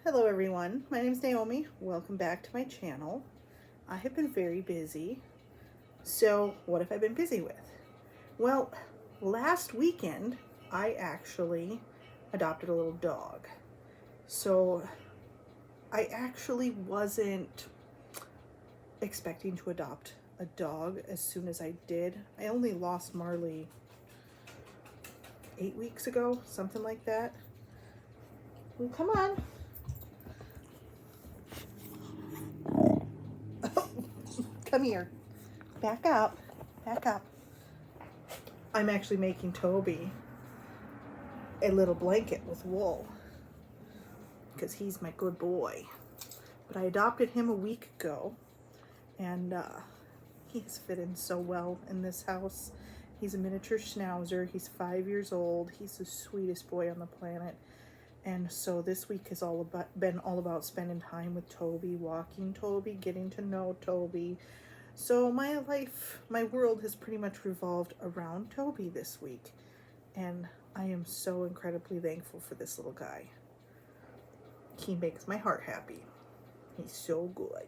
Hello everyone, my name is Naomi. Welcome back to my channel. I have been very busy. So what have I been busy with? Well, last weekend I actually adopted a little dog. So I actually wasn't expecting to adopt a dog as soon as I did. I only lost Marley 8 weeks ago, something like that. Well, come on. Come here. Back up. Back up. I'm actually making Toby a little blanket with wool because he's my good boy. But I adopted him a week ago, and he's fit in so well in this house. He's a miniature schnauzer. He's 5 years old. He's the sweetest boy on the planet. And so this week has been all about spending time with Toby, walking Toby, getting to know Toby. So my life, my world has pretty much revolved around Toby this week. And I am so incredibly thankful for this little guy. He makes my heart happy. He's so good.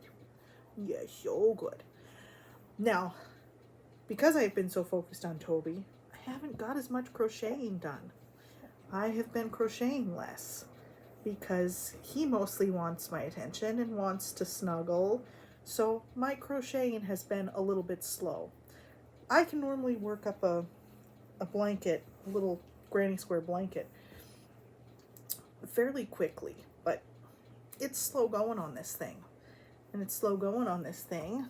Yeah, so good. Now, because I've been so focused on Toby, I haven't got as much crocheting done. I have been crocheting less because he mostly wants my attention and wants to snuggle. So my crocheting has been a little bit slow. I can normally work up a blanket, a little granny square blanket, fairly quickly, but it's slow going on this thing. And it's slow going on this thing.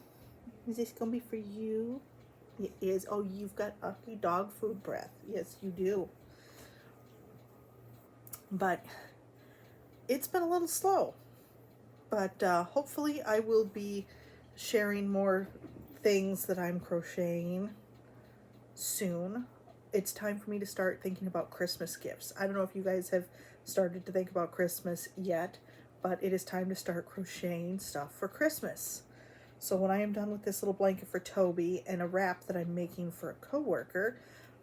Is this gonna be for you? It is. Oh, you've got ugly dog food breath. Yes, you do. But it's been a little slow. But hopefully I will be sharing more things that I'm crocheting soon. It's time for me to start thinking about Christmas gifts. I don't know if you guys have started to think about Christmas yet, but it is time to start crocheting stuff for Christmas. So when I am done with this little blanket for Toby and a wrap that I'm making for a coworker,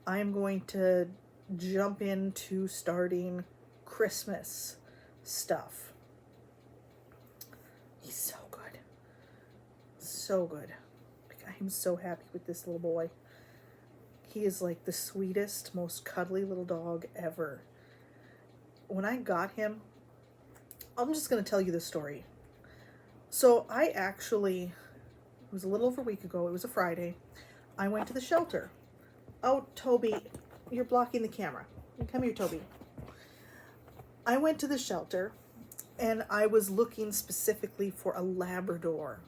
I'm going to jump into starting Christmas stuff. He's so good. So good. I'm so happy with this little boy. He is like the sweetest, most cuddly little dog ever. When I got him, I'm just going to tell you the story. So it was a little over a week ago. It was a Friday. I went to the shelter. Oh, Toby, you're blocking the camera. Come here, Toby. I went to the shelter and I was looking specifically for a Labrador.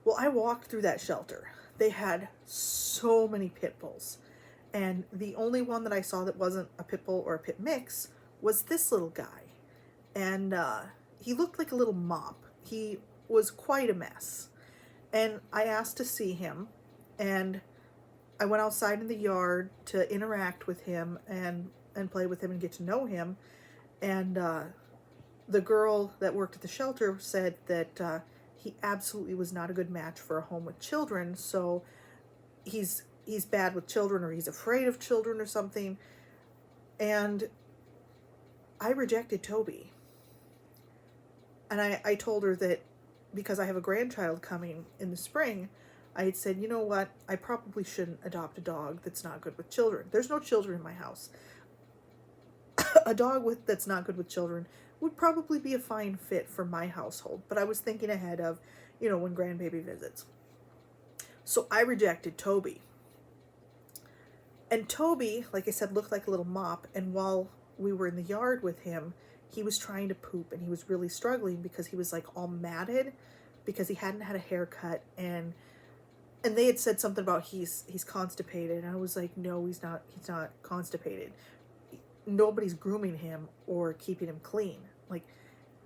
Well, I walked through that shelter. They had so many pit bulls. And the only one that I saw that wasn't a pit bull or a pit mix was this little guy. And he looked like a little mop. He was quite a mess. And I asked to see him. And I went outside in the yard to interact with him and play with him and get to know him. And the girl that worked at the shelter said that he absolutely was not a good match for a home with children. So he's bad with children, or he's afraid of children or something. And I rejected Toby. And I told her that because I have a grandchild coming in the spring, I had said, you know what, I probably shouldn't adopt a dog that's not good with children. There's no children in my house. A dog that's not good with children would probably be a fine fit for my household. But I was thinking ahead of, when grandbaby visits. So I rejected Toby. And Toby, like I said, looked like a little mop. And while we were in the yard with him, he was trying to poop and he was really struggling because he was like all matted because he hadn't had a haircut, and they had said something about he's constipated. And I was like, no, he's not constipated. Nobody's grooming him or keeping him clean. Like,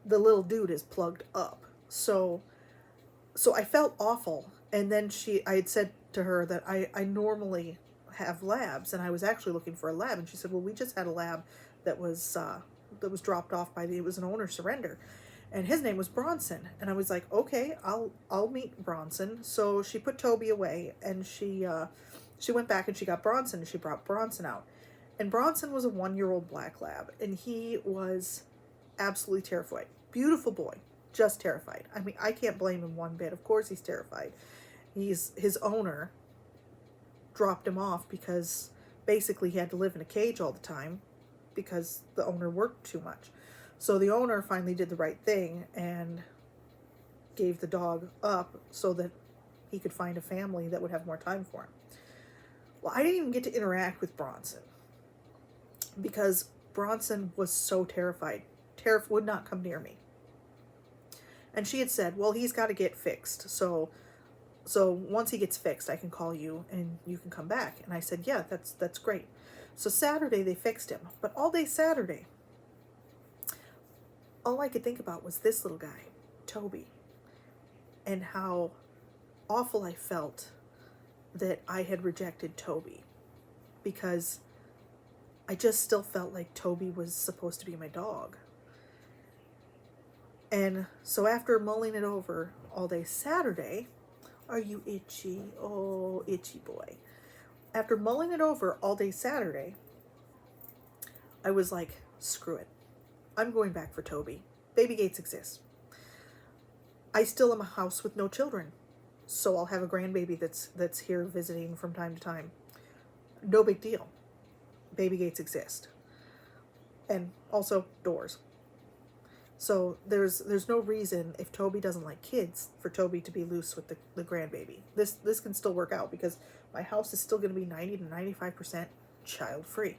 the little dude is plugged up. So I felt awful. And then I had said to her that I normally have labs, and I was actually looking for a lab. And she said, well, we just had a lab that was dropped off it was an owner surrender, and his name was Bronson. And I was like, okay, I'll meet Bronson. So she put Toby away, and she went back and she got Bronson, and she brought Bronson out. And Bronson was a 1-year-old black lab, and he was absolutely terrified. Beautiful boy, just terrified. I mean, I can't blame him one bit. Of course he's terrified. His owner dropped him off because basically he had to live in a cage all the time because the owner worked too much. So the owner finally did the right thing and gave the dog up so that he could find a family that would have more time for him. Well, I didn't even get to interact with Bronson because Bronson was so terrified. Would not come near me. And she had said, well, he's got to get fixed. So once he gets fixed, I can call you and you can come back. And I said, yeah, that's great. So Saturday they fixed him. But all day Saturday, all I could think about was this little guy, Toby, and how awful I felt that I had rejected Toby, because I just still felt like Toby was supposed to be my dog. And so after mulling it over all day Saturday, are you itchy? Oh, itchy boy. After mulling it over all day Saturday, I was like, screw it. I'm going back for Toby. Baby gates exist. I still am a house with no children, so I'll have a grandbaby that's here visiting from time to time. No big deal. Baby gates exist. And also doors. So there's no reason, if Toby doesn't like kids, for Toby to be loose with the grandbaby. This can still work out because my house is still going to be 90 to 95% child free.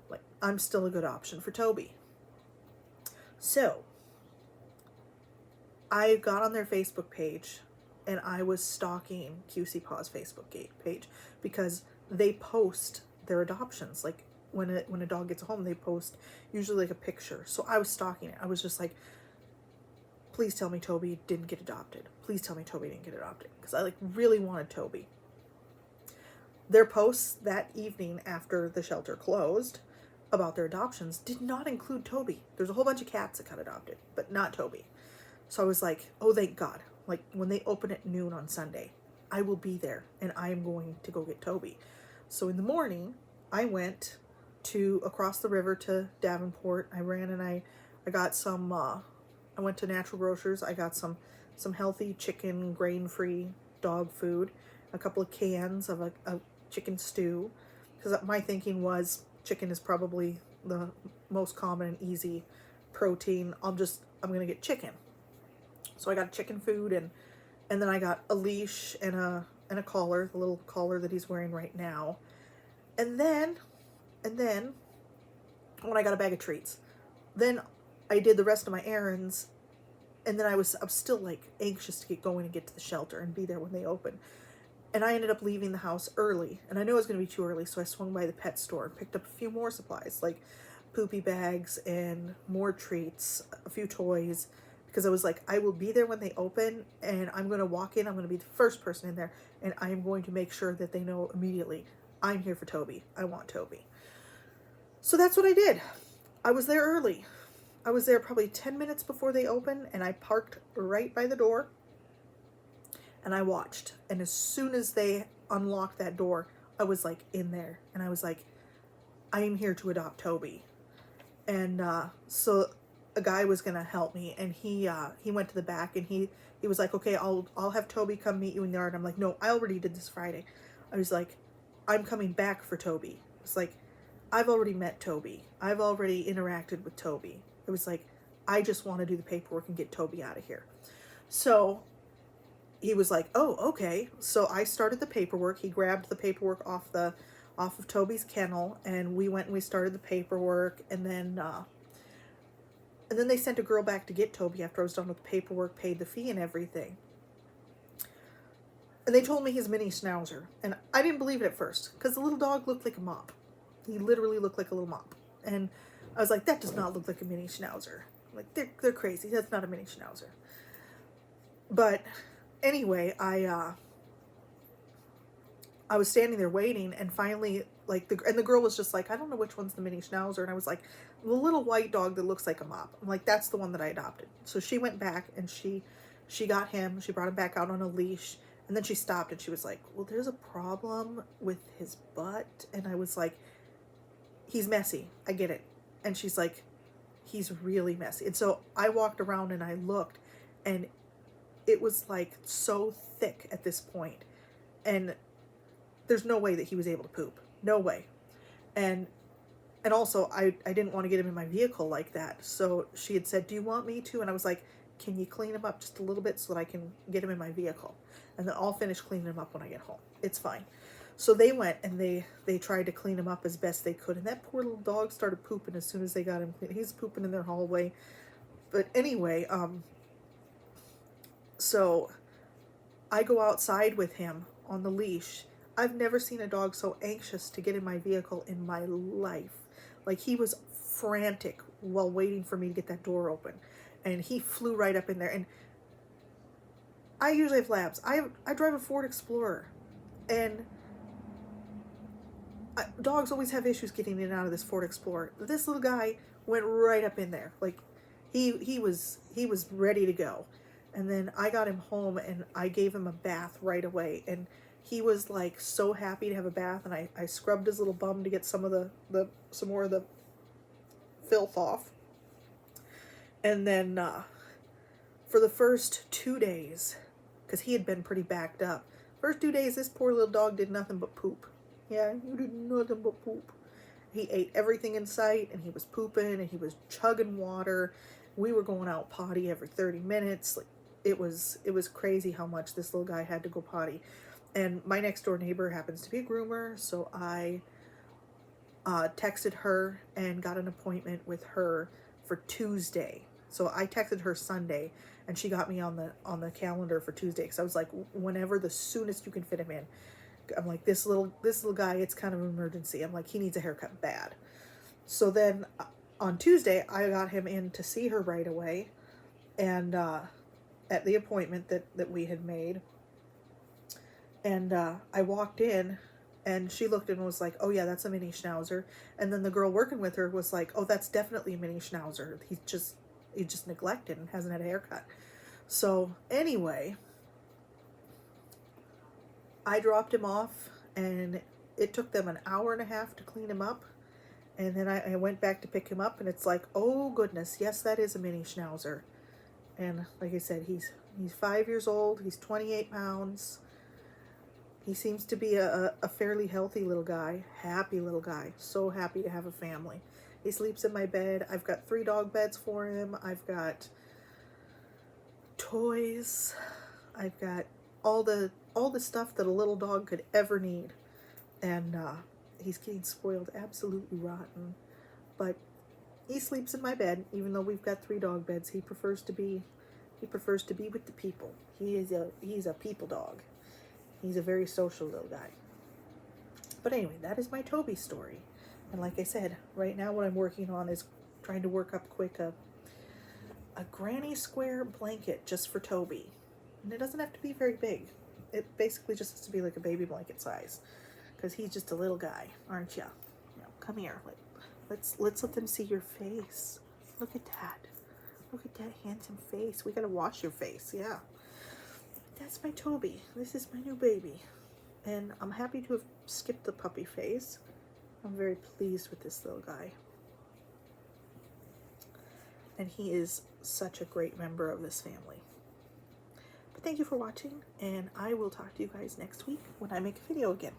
Like, I'm still a good option for Toby. So I got on their Facebook page and I was stalking QC Paw's Facebook page because they post their adoptions. Like, when a dog gets home, they post usually like a picture. So I was stalking it. I was just like, please tell me Toby didn't get adopted. Please tell me Toby didn't get adopted. Because I like really wanted Toby. Their posts that evening after the shelter closed about their adoptions did not include Toby. There's a whole bunch of cats that got adopted, but not Toby. So I was like, oh, thank God. Like, when they open at noon on Sunday, I will be there and I am going to go get Toby. So in the morning, I went across the river to Davenport. I ran and I got some, I went to Natural Grocers. I got some healthy chicken, grain-free dog food, a couple of cans of a chicken stew, because my thinking was chicken is probably the most common and easy protein. I'm going to get chicken. So I got chicken food and then I got a leash and a collar, the little collar that he's wearing right now. And then when I got a bag of treats, then I did the rest of my errands, and then I'm still like anxious to get going and get to the shelter and be there when they open. And I ended up leaving the house early, and I knew it was going to be too early, so I swung by the pet store and picked up a few more supplies, like poopy bags and more treats, a few toys, because I was like, I will be there when they open, and I'm going to walk in, I'm going to be the first person in there, and I am going to make sure that they know immediately, I'm here for Toby. I want Toby. So that's what I did. I was there early. I was there probably 10 minutes before they opened, and I parked right by the door, and I watched. And as soon as they unlocked that door, I was like in there, and I was like, I am here to adopt Toby. And so a guy was gonna help me, and he went to the back, and he was like, okay, I'll have Toby come meet you in the yard. I'm like, no, I already did this Friday. I was like, I'm coming back for Toby. It's like, I've already met Toby. I've already interacted with Toby. It was like, I just want to do the paperwork and get Toby out of here. So he was like, oh, okay. So I started the paperwork. He grabbed the paperwork off of Toby's kennel, and we went and we started the paperwork, and then they sent a girl back to get Toby after I was done with the paperwork, paid the fee and everything. And they told me he's a mini schnauzer. And I didn't believe it at first, because the little dog looked like a mop. He literally looked like a little mop. And I was like, that does not look like a mini schnauzer. Like, they're crazy. That's not a mini schnauzer. But anyway, I was standing there waiting, and finally, like, the girl was just like, I don't know which one's the mini schnauzer. And I was like, the little white dog that looks like a mop. I'm like, that's the one that I adopted. So she went back, and she got him. She brought him back out on a leash. And then she stopped, and she was like, well, there's a problem with his butt. And I was like, he's messy. I get it. And she's like, He's really messy. And so I walked around and I looked, and it was like so thick at this point. And there's no way that he was able to poop. No way. And also I didn't want to get him in my vehicle like that. So she had said, do you want me to? And I was like, can you clean him up just a little bit so that I can get him in my vehicle? And then I'll finish cleaning him up when I get home. It's fine. So they went and they tried to clean him up as best they could. And that poor little dog started pooping as soon as they got him clean. He's pooping in their hallway. But anyway, so I go outside with him on the leash. I've never seen a dog so anxious to get in my vehicle in my life. Like, he was frantic while waiting for me to get that door open. And he flew right up in there. And I usually have labs. I drive a Ford Explorer. And dogs always have issues getting in and out of this Ford Explorer. This little guy went right up in there. Like, he was ready to go. And then I got him home and I gave him a bath right away. And he was like so happy to have a bath. And I scrubbed his little bum to get some more of the filth off. And then for the first 2 days, because he had been pretty backed up, first 2 days, this poor little dog did nothing but poop. Yeah, you did nothing but poop. He ate everything in sight, and he was pooping, and he was chugging water. We were going out potty every 30 minutes. Like, it was crazy how much this little guy had to go potty. And my next door neighbor happens to be a groomer, so I texted her and got an appointment with her for Tuesday. So I texted her Sunday, and she got me on the calendar for Tuesday, because I was like, whenever the soonest you can fit him in. I'm like, this little guy, it's kind of an emergency. I'm like, he needs a haircut bad. So then on Tuesday, I got him in to see her right away, and at the appointment that we had made. And I walked in, and she looked and was like, oh yeah, that's a mini schnauzer. And then the girl working with her was like, oh, that's definitely a mini schnauzer. He's just neglected and hasn't had a haircut. So anyway, I dropped him off, and it took them an hour and a half to clean him up. And then I went back to pick him up, and it's like, oh goodness, yes, that is a mini schnauzer. And like I said, he's 5 years old. He's 28 pounds. He seems to be a fairly healthy little guy, happy little guy. So happy to have a family. He sleeps in my bed. I've got 3 dog beds for him. I've got toys. I've got all the stuff that a little dog could ever need. And he's getting spoiled absolutely rotten. But he sleeps in my bed, even though we've got 3 dog beds. He prefers to be with the people. He's a people dog. He's a very social little guy. But anyway, that is my Toby story. And like I said, right now what I'm working on is trying to work up quick a granny square blanket just for Toby. And it doesn't have to be very big. It basically just has to be like a baby blanket size. Because he's just a little guy, aren't you? Come here. Let's let them see your face. Look at that. Look at that handsome face. We gotta wash your face, yeah. That's my Toby. This is my new baby. And I'm happy to have skipped the puppy phase. I'm very pleased with this little guy. And he is such a great member of this family. But thank you for watching, and I will talk to you guys next week when I make a video again.